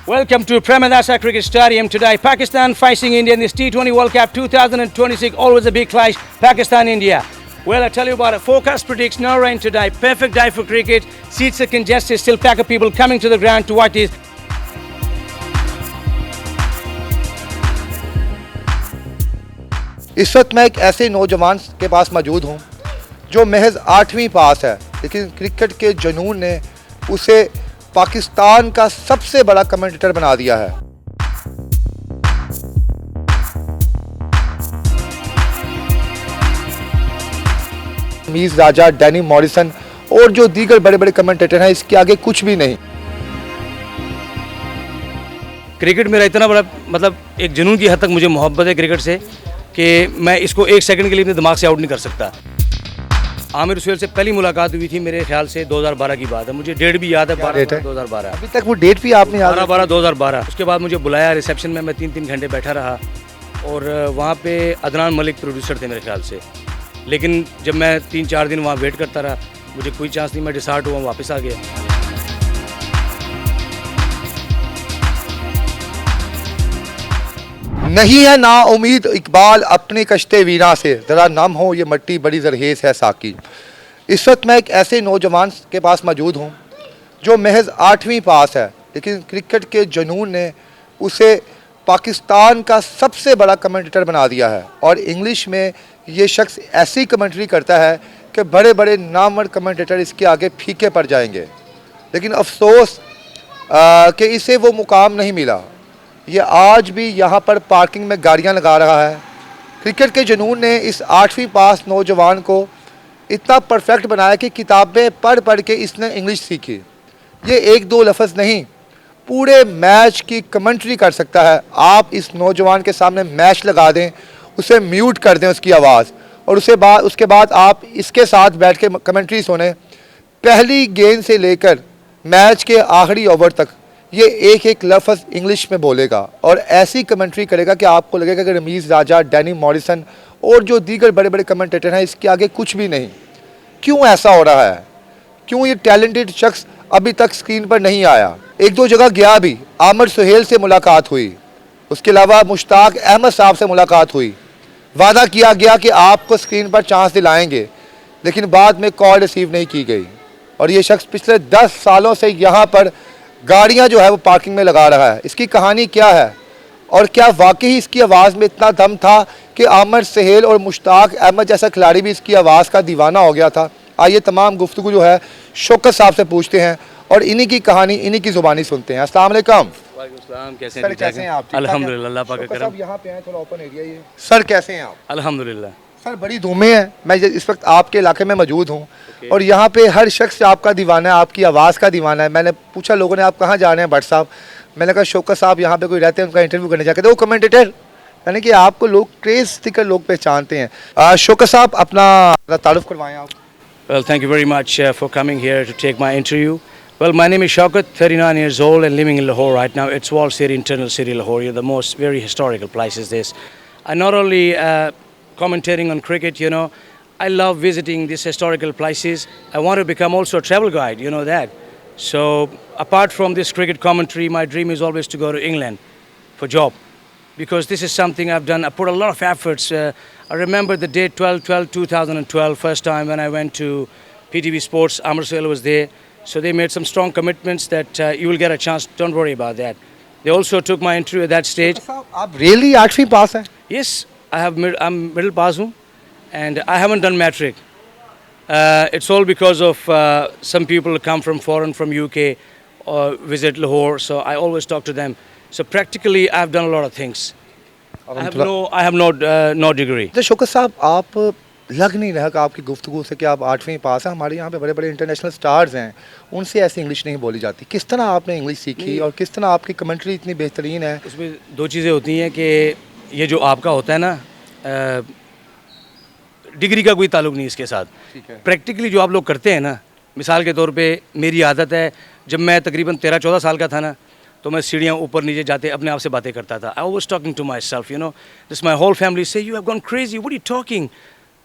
Welcome to Premadasa Cricket Stadium today. Pakistan facing India in this T20 World Cup 2026. Always a big clash, Pakistan-India. Well, I tell you about it. Forecast predicts no rain today. Perfect day for cricket. Seats are congested. Still pack of people coming to the ground to watch this. इस वक्त मैं एक ऐसे नौजवान के पास मौजूद हूँ जो महज 8वीं पास है, लेकिन क्रिकेट के जुनून ने उसे पाकिस्तान का सबसे बड़ा कमेंटेटर बना दिया है। मीज़ राजा, डैनी मॉरिसन और जो दीगर बड़े बड़े कमेंटेटर हैं, इसके आगे कुछ भी नहीं। क्रिकेट मेरा इतना बड़ा मतलब एक जुनून की हद तक मुझे मोहब्बत है क्रिकेट से कि मैं इसको एक सेकंड के लिए अपने दिमाग से आउट नहीं कर सकता। आमिर सुहेल से पहली मुलाकात हुई थी मेरे ख्याल से 2012 की बात है, मुझे डेट भी याद है, 2012। अभी तक वो डेट भी आपने याद? 12/2012। उसके बाद मुझे बुलाया रिसेप्शन में, मैं 3 घंटे बैठा रहा और वहाँ पे अदनान मलिक प्रोड्यूसर थे मेरे ख्याल से। लेकिन जब मैं 3-4 दिन वहाँ वेट करता रहा, मुझे कोई चांस नहीं, मैं डिसार्ट हुआ, वापस आ गया। नहीं है ना उम्मीद इकबाल अपने कश्ते वीरा से, ज़रा नम हो ये मट्टी बड़ी जरखेज़ है साकी। इस वक्त मैं एक ऐसे नौजवान के पास मौजूद हूँ जो महज 8वीं पास है, लेकिन क्रिकेट के जुनून ने उसे पाकिस्तान का सबसे बड़ा कमेंटेटर बना दिया है। और इंग्लिश में ये शख्स ऐसी कमेंट्री करता है कि बड़े बड़े नामवर कमेंटेटर इसके आगे फीके पड़ जाएंगे। लेकिन अफसोस कि इसे वो मुकाम नहीं मिला। ये आज भी यहाँ पर पार्किंग में गाड़ियाँ लगा रहा है। क्रिकेट के जुनून ने इस 8वीं पास नौजवान को इतना परफेक्ट बनाया कि किताबें पढ़ पढ़ के इसने इंग्लिश सीखी। ये 1-2 लफ्ज़ नहीं, पूरे मैच की कमेंट्री कर सकता है। आप इस नौजवान के सामने मैच लगा दें, उसे म्यूट कर दें उसकी आवाज़, और उसके बाद आप इसके साथ बैठ के कमेंट्री सुने। पहली गेंद से लेकर मैच के आखिरी ओवर तक ये एक लफ्ज़ इंग्लिश में बोलेगा और ऐसी कमेंट्री करेगा कि आपको लगेगा कि रमीज़ राजा, डैनी मॉरिसन और जो दीगर बड़े बड़े कमेंटेटर हैं, इसके आगे कुछ भी नहीं। क्यों ऐसा हो रहा है? क्यों ये टैलेंटेड शख्स अभी तक स्क्रीन पर नहीं आया? 1-2 जगह गया भी, आमिर सुहेल से मुलाकात हुई, उसके अलावा मुश्ताक अहमद साहब से मुलाकात हुई, वादा किया गया कि आपको स्क्रीन पर चांस दिलाएंगे, लेकिन बाद में कॉल रिसीव नहीं की गई। और ये शख्स पिछले 10 सालों से यहाँ पर गाड़ियाँ जो है वो पार्किंग में लगा रहा है। इसकी कहानी क्या है और क्या वाकई इसकी आवाज़ में इतना दम था कि आमिर सुहेल और मुश्ताक अहमद जैसा खिलाड़ी भी इसकी आवाज़ का दीवाना हो गया था? आइए तमाम गुफ्तगू जो है शौकत साहब से पूछते हैं और इन्हीं की कहानी इन्हीं की ज़ुबानी सुनते हैं। अस्सलाम वालेकुम। कैसे हैं आप? अल्हम्दुलिल्लाह, अल्लाह पाक का करम। यहाँ पे हैं, थोड़ा ओपन एरिया ये। सर कैसे हैं आप? अल्हम्दुलिल्लाह सर बड़ी धूमें हैं। मैं इस वक्त आपके इलाके में मौजूद हूँ और यहाँ पे हर शख्स आपका दीवाना है, आपकी आवाज़ का दीवाना है। मैंने पूछा, लोगों ने आप कहाँ जा रहे हैं भट्ट साहब? मैंने कहा शौकत साहब यहाँ पे कोई रहते हैं, उनका इंटरव्यू करने जाके। वो कमेंटेटर यानी कि आपको लोग क्रेज स्टिकर लोग पहचानते हैं। शौकत साहब अपना तारुफ करवाएं आप। Well, thank you very much for coming here to take my interview. Well, my name is Shaukat, 39 years old and living in Lahore right now. It's Wall City, internal city Lahore. The most very historical place is this. I not only commentating on cricket, you know, I love visiting these historical places. I want to become also a travel guide, you know that. So apart from this cricket commentary, my dream is always to go to England for job, because this is something I've done. I put a lot of efforts. I remember the date 12/12/2012, first time when I went to PTV Sports. Amir Suhail was there. So they made some strong commitments that you will get a chance. Don't worry about that. They also took my interview at that stage. आप really 8वीं पास हैं? Yes, I'm middle pass हूँ and I haven't done matric. It's all because of some people come from foreign, from UK or visit Lahore, so I always talk to them. So practically I've done a lot of things. I have no degree. तो शौकत साहब आप लग नहीं रहा कि आपकी गुफ्तगू से कि आप 8वीं पास हैं। हमारे यहाँ पे बड़े बड़े इंटरनेशनल स्टार्स हैं, उनसे ऐसी इंग्लिश नहीं बोली जाती। किस तरह आपने इंग्लिश सीखी और किस तरह आपकी कमेंट्री इतनी बेहतरीन है? उसमें 2 चीज़ें होती हैं कि ये जो आपका होता है ना, डिग्री का कोई ताल्लुक नहीं इसके साथ। प्रैक्टिकली जो आप लोग करते हैं ना, मिसाल के तौर पे मेरी आदत है, जब मैं तकरीबन 13-14 साल का था ना, तो मैं सीढ़ियाँ ऊपर नीचे जाते अपने आप से बातें करता था। I was talking to myself, you know, this my whole family से, you have gone crazy, what are you talking?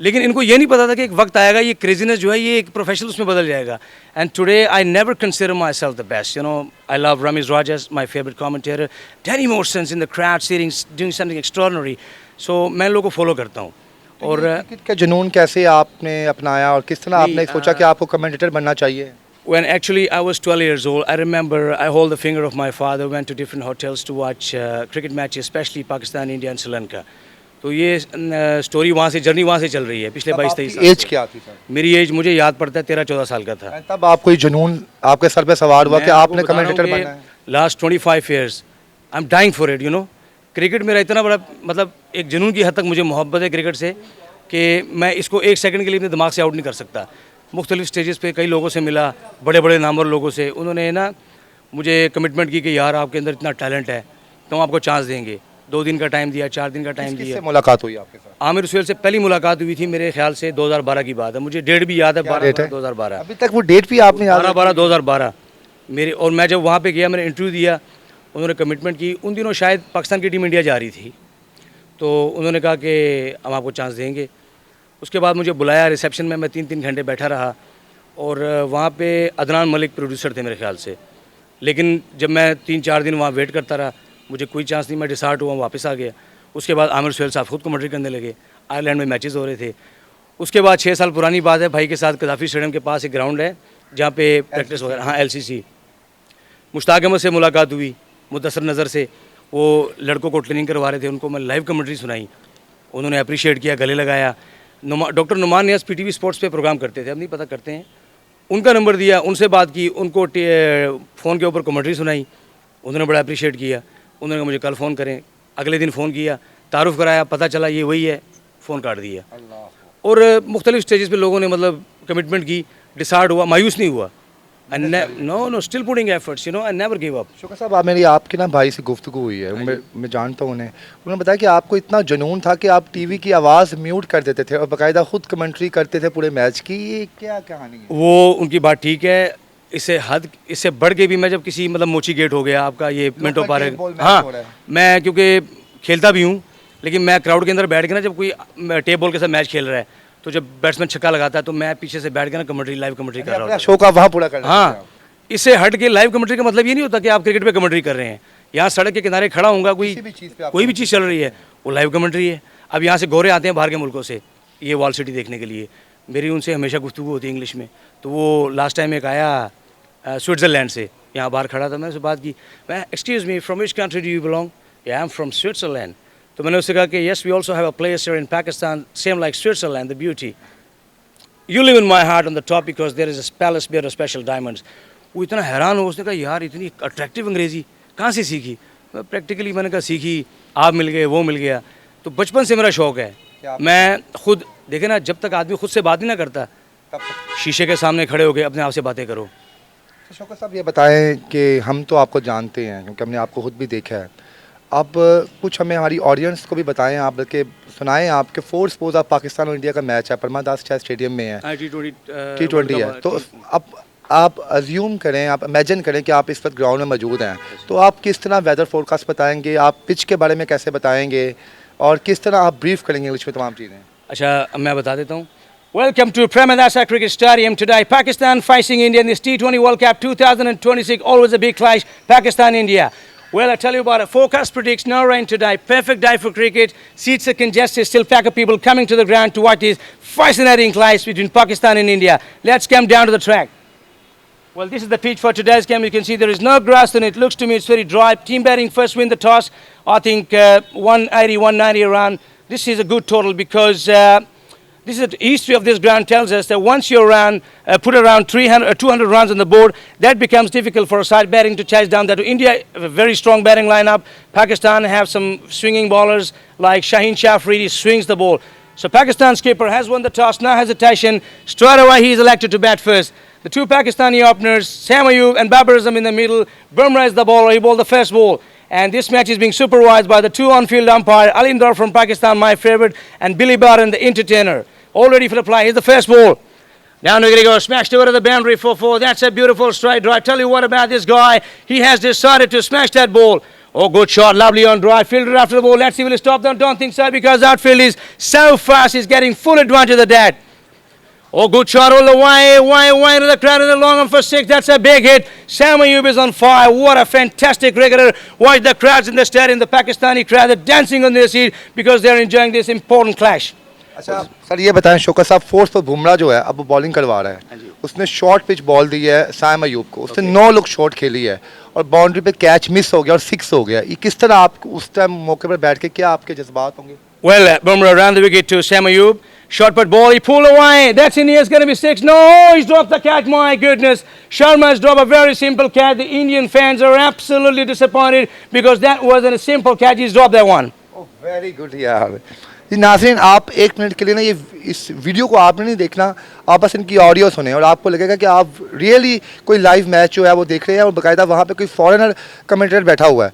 लेकिन इनको ये नहीं पता था कि एक वक्त आएगा ये क्रेजीनेस जो है ये एक प्रोफेशनल उसमें बदल जाएगा. And today I never consider myself the best. You know, I love Rameez Rajesh, my favourite commentator, Danny Morrison's in the crowd sitting doing something extraordinary. So मैं लोगों को फॉलो करता हूँ. और क्रिकेट का जुनून कैसे आपने अपनाया और किस तरह आपने सोचा कि आपको कमेंटेटर बनना चाहिए? when actually I was 12 years old, I remember I hold the finger of my father, went to different hotels to watch cricket matches, especially Pakistan, India and Sri Lanka. तो ये स्टोरी वहाँ से, journey वहाँ से चल रही है पिछले 22-23 साल. एज क्या थी सर? मेरी एज मुझे याद पड़ता है 13-14 साल का था. तब आपको ये जुनून आपके सर पे सवार हुआ कि आपने कमेंटेटर बनना है? Last 25 years I am dying for it. You know, cricket मेरा इतना बड़ा मतलब एक जुनून की हद तक मुझे मोहब्बत है क्रिकेट से कि मैं इसको एक सेकंड के लिए अपने दिमाग से आउट नहीं कर सकता. मुख्तलिफ स्टेजेस पे कई लोगों से मिला, बड़े बड़े नामवर लोगों से. उन्होंने ना मुझे कमिटमेंट की कि यार आपके अंदर इतना टैलेंट है तो हम आपको चांस देंगे. 2 दिन का टाइम दिया, 4 दिन का टाइम दिया. किससे मुलाकात हुई आपके साथ? आमिर सुहेल से पहली मुलाकात हुई थी मेरे ख्याल से 2012 की बात है. मुझे डेट भी याद है, 12/12/2012. अभी तक वो डेट भी आपने याद? 12/12/2012 मेरे. और मैं जब वहाँ पे गया, मैंने इंटरव्यू दिया, उन्होंने कमिटमेंट की. उन दिनों शायद पाकिस्तान की टीम इंडिया जा रही थी, तो उन्होंने कहा कि हम आपको चांस देंगे. उसके बाद मुझे बुलाया रिसेप्शन में, मैं 3-3 घंटे बैठा रहा. और वहाँ पे अदनान मलिक प्रोड्यूसर थे मेरे ख्याल से. लेकिन जब मैं 3-4 दिन वहाँ वेट करता रहा, मुझे कोई चांस नहीं. मैं डिसार्ट हुआ, वापस आ गया. उसके बाद आमिर सुहेल साहब खुद कमेंट्री करने लगे. आयरलैंड में मैचेस हो रहे थे. उसके बाद 6 साल पुरानी बात है, भाई के साथ कदाफी स्टेडियम के पास एक ग्राउंड है जहाँ पे प्रैक्टिस वगैरह. हाँ, LCC. मुश्ताक अहमद से मुलाकात हुई, मुदस्सर नज़र से. वो लड़कों को ट्रेनिंग करवा रहे थे, उनको मैं लाइव कमेंट्री सुनाई. उन्होंने अप्रिशिएट किया, गले लगाया. डॉक्टर नुमान नियाज़ PTV स्पोर्ट्स पे प्रोग्राम करते थे, अब नहीं पता करते हैं. उनका नंबर दिया, उनसे बात की, उनको फ़ोन के ऊपर कमेंट्री सुनाई. उन्होंने बड़ा अप्रिशिएट किया. उन्होंने कहा मुझे कल फ़ोन करें. अगले दिन फ़ोन किया, तारुफ़ कराया, पता चला ये वही है, फ़ोन काट दिया. और मुख्तलिफ स्टेजेस पे लोगों ने मतलब कमिटमेंट की. डिसार्ट हुआ, मायूस नहीं हुआ. Know still putting efforts, you know, I never give up. Shaukat साहब, आप मेरी आपके ना भाई से गुफ्तगू हुई है, मैं जानता हूँ उन्हें. उन्होंने बताया कि आपको इतना जुनून था कि आप टीवी की आवाज़ म्यूट कर देते थे और बाकायदा खुद कमेंट्री करते थे पूरे मैच की. ये क्या कहानी है? वो उनकी बात ठीक है. इससे बढ़ के भी मैं जब किसी मतलब मोची गेट हो गया आपका, ये मिनटों पार है. हाँ, मैं क्योंकि खेलता भी हूँ, लेकिन मैं क्राउड के अंदर बैठ के ना, जब कोई टेप बॉल के साथ मैच खेल रहा है, तो जब बैट्समैन छक्का लगाता है तो मैं पीछे से बैठ के ना कमेंट्री, लाइव कमेंट्री कर रहा हूँ. शो का वहाँ पूरा करना. हाँ, इससे हट के लाइव कमेंट्री का मतलब ये नहीं होता कि आप क्रिकेट पे कमेंट्री कर रहे हैं. यहाँ सड़क के किनारे खड़ा होऊंगा, कोई भी चीज़ चल रही है, वो लाइव कमेंट्री है. अब यहाँ से गोरे आते हैं बाहर के मुल्कों से ये वॉल सिटी देखने के लिए. मेरी उनसे हमेशा गुफ्तगू होती है इंग्लिश में. तो वो लास्ट टाइम एक आया स्विट्ज़रलैंड से, यहाँ बाहर खड़ा था. मैंने उससे बात की, मैं excuse me, from which country do you belong? I am from Switzerland. तो मैंने उससे कहा कि yes, we also have a place here in Pakistan same like Switzerland, the beauty. You live in my heart on the top because there is a palace made of special diamonds. वो इतना हैरान हो, उसने कहा यार इतनी अट्रैक्टिव अंग्रेज़ी कहाँ से सीखी? मैं प्रैक्टिकली मैंने कहा सीखी, आप मिल गए, वो मिल गया. तो बचपन से मेरा शौक़ है. मैं खुद देखे ना, जब तक आदमी खुद से बात नहीं ना करता, शीशे के सामने खड़े होकर अपने आप से बातें करो. शौकत साहब, ये बताएं कि हम तो आपको जानते हैं क्योंकि हमने आपको खुद भी देखा है. अब कुछ हमें हमारी ऑडियंस को भी बताएं, आप बल्कि सुनाएं. आपके 4 स्पोज ऑफ पाकिस्तान और इंडिया का मैच है, परमादास शाह स्टेडियम में है. T20 है. तो अब आप अज्यूम करें, आप इमेजिन करें कि आप इस वक्त ग्राउंड में मौजूद हैं, तो आप किस तरह वेदर फोरकास्ट बताएंगे, आप पिच के बारे में कैसे बताएंगे और किस तरह आप ब्रीफ करेंगे इंग्लिश में तमाम चीज़ें? अच्छा, मैं बता देता हूँ. Welcome to Premadasa Cricket Stadium today. Pakistan facing India in this T20 World Cup 2026. Always a big clash, Pakistan-India. Well, I tell you about it. Forecast predicts no rain today. Perfect day for cricket. Seats are congested. Still pack of people coming to the ground to watch this fascinating clash between Pakistan and India. Let's come down to the track. Well, this is the pitch for today's game. You can see there is no grass in it. Looks to me it's very dry. Team batting first win the toss. I think 180, 190 around. This is a good total because this is the history of this ground tells us that once you put around 200 runs on the board, that becomes difficult for a side batting to chase down that. India, a very strong batting lineup. Pakistan have some swinging bowlers like Shaheen Shah Afridi swings the ball. So Pakistan skipper has won the toss, no hesitation. Straight away he is elected to bat first. The two Pakistani openers, Sam Ayub and Babar Azam in the middle. Bumrah is the bowler, he bowled the first ball. And this match is being supervised by the two on-field umpire, Alindar from Pakistan, my favorite, and Billy Baran, the entertainer. All ready for the play. Here's the first ball. Down we're going to go. Smashed over to the boundary for 4. That's a beautiful straight drive. Tell you what about this guy. He has decided to smash that ball. Oh, good shot, lovely on drive. Fielder after the ball. Let's see, will he stop them? Don't think so because outfield is so fast. He's getting full advantage of the dead. Oh, good shot all the way to the crowd in the long on for 6. That's a big hit. Sam Ayub is on fire. What a fantastic cricketer. Watch the crowds in the stadium, the Pakistani crowd. They're dancing on their seat because they're enjoying this important clash. अच्छा sir ये बताएं शौकत साहब force पर बुमराह जो है अब वो bowling करवा रहा है उसने शॉर्ट पिच बॉल दी है साम अयूब को उसने 9 लोग शॉट खेली है और बाउंड्री पे कैच मिस हो गया और 6 हो गया ये किस तरह आप उस टाइम मौके पर बैठ के क्या आपके जज्बात होंगे Well, Bumrah ran the wicket to Sam Ayub. Short put ball, he pulled away. That's in here, it's going to be 6. No, he's dropped the catch, my goodness. Sharma's dropped a very simple catch. The Indian fans are absolutely disappointed because that wasn't a simple catch. He's dropped that one. Oh, very good यार जी नाज़रीन आप 1 minute के लिए ना ये इस video को आपने नहीं देखना आप बस इनकी ऑडियो सुने और आपको लगेगा कि आप रियली कोई लाइव मैच जो है वो देख रहे हैं और बाकायदा वहाँ पे कोई फॉरेनर कमेंटेटर बैठा हुआ है